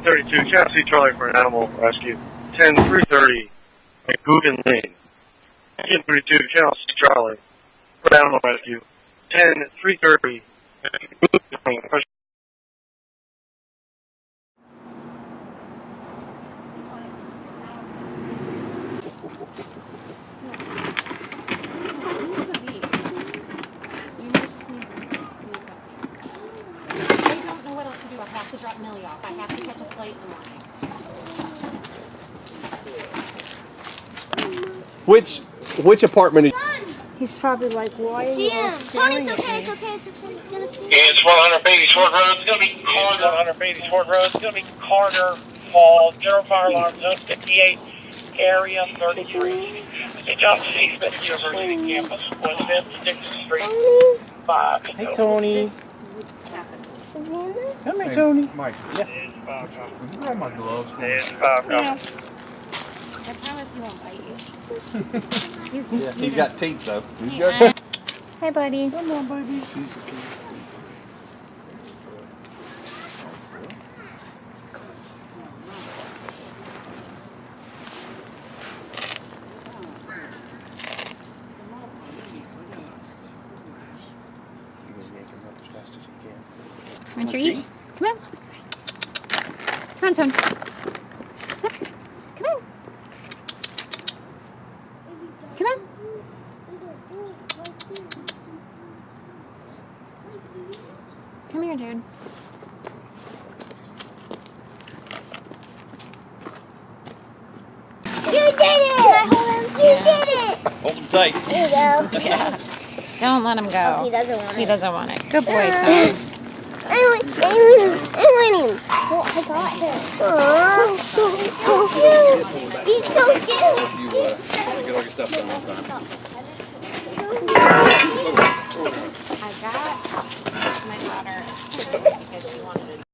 232, Chassis Charlie for an animal rescue. 10-330, McGoogan Lane. 1032, Channel C Charlie for animal rescue. 10-330, McGoogan Lane. I have to drop Millie off. I have to catch a flight in the morning. Which apartment? He's probably like, why are you all Tony, it's staring okay, at it's me? okay, it's okay. It's gonna see Yeah, it's 100 Beatty Short Road. It's going to be Carter. 100 Beatty Short Road. It's going to be Carter Hall. General Fire Alarm Zone 58, Area 33. St. John C. Smith University campus. 156th Street 5. Hey, Tony. Come here, Tony. Mike. Yeah. Would you grab my gloves for me? I promise he won't bite you. He's got teeth, though. He's Yeah. good. Hey, buddy. Come on, baby. Want your eat? Come on. Come on, Tony. Look. Come on. Come on. Come here, dude. You did it! Can I hold him? You did it! Hold him tight. There you go. Yeah. Don't let him go. Oh, he doesn't want He it. doesn't want it. Good boy, Tony. I win him. Well, I got him. Aww, so cute. He's so cute. Get all your stuff done on time.